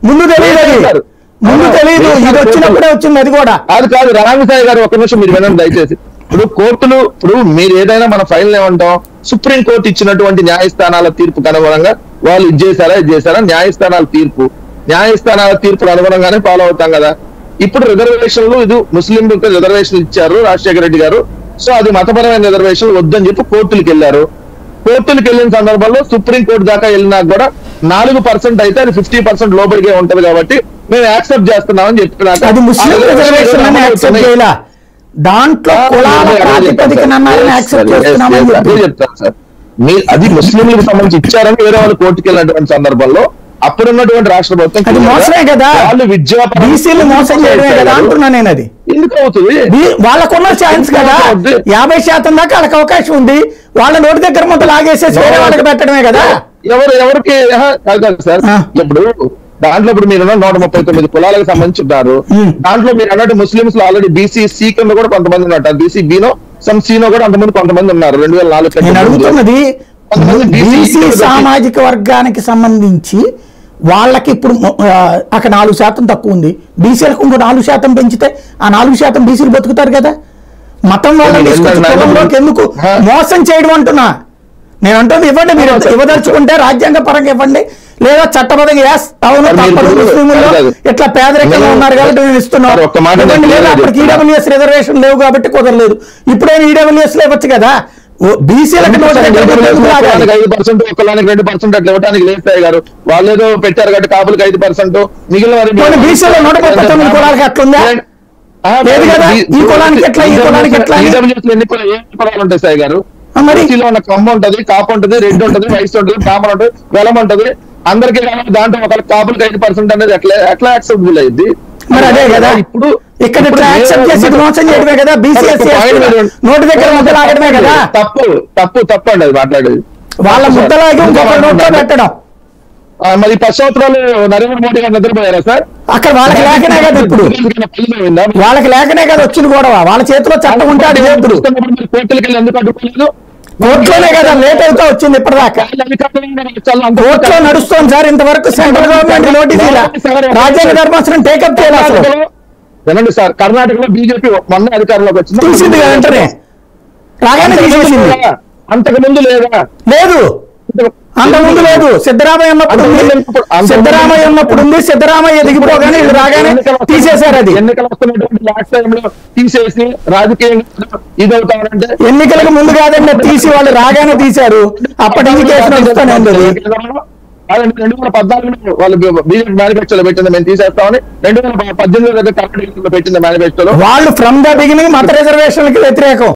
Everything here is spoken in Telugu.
ముందు తెలియదు, ముందు తెలియదు, ఇది వచ్చినప్పుడే వచ్చింది. అది కూడా అది కాదు. రామసాయి గారు ఒక నిమిషం మీరు వినండి దయచేసి. ఇప్పుడు కోర్టులు, ఇప్పుడు మీరు ఏదైనా మన ఫైల్ ఏమంటాం, సుప్రీం కోర్టు ఇచ్చినటువంటి న్యాయస్థానాల తీర్పుకు అనుగుణంగా వాళ్ళు ఇది చేశారా న్యాయస్థానాల తీర్పుకు అనుగుణంగానే ఫాలో అవుతాం కదా. ఇప్పుడు రిజర్వేషన్లు, ఇది ముస్లిం రిజర్వేషన్ ఇచ్చారు రాజశేఖర రెడ్డి గారు, సో అది మతపరమైన రిజర్వేషన్ వద్దని చెప్పి కోర్టులకు వెళ్ళారు. కోర్టులకు వెళ్ళిన సందర్భంలో సుప్రీం కోర్టు దాకా వెళ్ళినా కూడా 4% అయితే అది 50% లోబడిగే ఉంటది కాబట్టి మేము యాక్సెప్ట్ చేస్తున్నామని చెప్పినాక అది ముస్లిం రిజర్వేషన్ అని యాక్సెప్ట్ చేయాల, దాంట్లో కులాల ప్రాతిపదికన యాక్సెప్ట్ చేస్తున్నామని చెప్తాను సార్. అది ముస్లింలకు సంబంధించి ఇచ్చారని వేరే వాళ్ళు కోర్టుకు వెళ్ళినటువంటి సందర్భంలో అప్పుడున్నటువంటి రాష్ట్ర ప్రభుత్వం మోసమే కదా, వాళ్ళు విద్యా బీసీలు మోసం చేయడమే కదా అంటున్నా నేను. అది ఎందుకు అవుతుంది? వాళ్ళకున్న ఛాన్స్ కదా, 50% దాకా వాళ్ళకి అవకాశం ఉంది. వాళ్ళ నోటి దగ్గర మొత్తం లాగేసేసి వేరే వాళ్ళకి పెట్టడమే కదా. ఎవరికి కాదు సార్. ఇప్పుడు దాంట్లో ఇప్పుడు మీరు 139 కులాలకు సంబంధించి ఉన్నారు. దాంట్లో మీరు అన్నట్టు ముస్లింస్ లో ఆల్రెడీ బీసీ సి కింద కూడా కొంతమంది ఉన్నారు, బీసీ బీనో సమ్ సీనో కూడా కొంతమంది ఉన్నారు. 2004 నేను అడుగుతున్నది బీసీ సామాజిక వర్గానికి సంబంధించి వాళ్ళకి ఇప్పుడు అక్కడ 4% తక్కువ ఉంది, బీసీలకు ఇంకో 4% పెంచితే ఆ 4% బీసీలు బతుకుతారు కదా. మతం వాళ్ళని తీసుకొచ్చి ఎందుకు మోసం చేయడం అంటున్నా నేను. అంటుంది ఇవ్వండి, మీరు ఇవ్వదలుచుకుంటే రాజ్యాంగ పరంగా ఇవ్వండి, లేదా చట్టబద్ధంగా అవును తప్పదు, ముస్లింలు ఇట్లా పేదరికంగా ఉన్నారు కాబట్టి నేను ఇస్తున్నాను, లేదా అప్పటికి ఈడబ్ల్యూఎస్ రిజర్వేషన్ లేవు కాబట్టి కుదరలేదు, ఇప్పుడైనా ఈడబ్ల్యూఎస్ లో ఇవ్వచ్చు కదా. బీసీలకు 5%, ఒకలానికి 2% అట్లా ఇవ్వడానికి లేదు గారు. వాళ్ళు ఏదో పెట్టారు కాబట్టి కాపులకు 5%, మిగిలిన బీసీలో 139 కులాలకి అట్లుందా? ఈ కులానికి ఎట్లా, ఈ కులానికి ఎట్లా? ఎన్ని కులాలు ఉంటాయి సాయి గారు? బీసీలో ఉన్న కమ్మ ఉంటది, కాపు ఉంటది, రెడ్డి ఉంటది, వైస్ ఉంటది, బ్రాహ్మణ ఉంటది, వెలం ఉంటది, అందరికీ దాంట్లో ఒక కాపులకు 5% అనేది ఎట్లా యాక్సెప్టబుల్ అయింది? మరి అదే కదా ఇప్పుడు ఇక్కడ యాక్సెప్ట్ చేసి మోసం చేయడమే కదా, బీసీఎస్సీ నోటి దగ్గర ముద్దలాగడమే కదా. తప్పు అండి అది మాట్లాడేది. వాళ్ళ ముద్దలాగి ఇంకొక నోట్లో పెట్టడం. మరి 10 సంవత్సరాలు నరేంద్ర మోడీ గారు నిద్రపోయారా సార్? అక్కడ వాళ్ళకి లేకనే కదా, ఇప్పుడు వాళ్ళకి లేకనే కదా వచ్చింది గొడవ. వాళ్ళ చేతిలో చట్టం ఉంటాడు, కోర్టులకు వెళ్ళి ఎందుకు అడ్డుకోలేదు? కోర్టులోనే కదా లేట్ అవుతా వచ్చింది ఇప్పటిదాకా. కోర్టులో నడుస్తోంది సార్, ఇంతవరకు సెంట్రల్ గవర్నమెంట్ నోటీస్ రాజ్యాంగ ధర్మాసనం టేకప్ చేయాలి. వినండి సార్, కర్ణాటకలో బీజేపీ మొన్న అధికారంలోకి వచ్చింది, తీసింది వెంటనే, రాగానే తీసేసింది. అంతకు ముందు లేదా? లేదు, అంతకుముందు లేదు. సిద్ధరామయ్య ఉన్నప్పుడు ఉంది, సిద్ధరామయ్య దిగిపోగానే ఇది రాగానే తీసేశారు. అది ఎన్నికలు వస్తున్నటువంటి లాస్ట్ టైం లో తీసేసి రాజకీయంగా ఇదవుతారంటే ఎన్నికలకు ముందు కాదండి తీసి, వాళ్ళు రాగానే తీశారు. అప్పటి నుంచి కేసు నడుస్తూనే ఉంది. 2014 వాళ్ళు బీజేపీ మేనిఫెస్టోలో పెట్టింది మేము తీసేస్తామని, 2018 పెట్టింది మేనిఫెస్టోలో. వాళ్ళు ఫ్రమ్ ద బిగినింగ్ మత రిజర్వేషన్కి వ్యతిరేకం.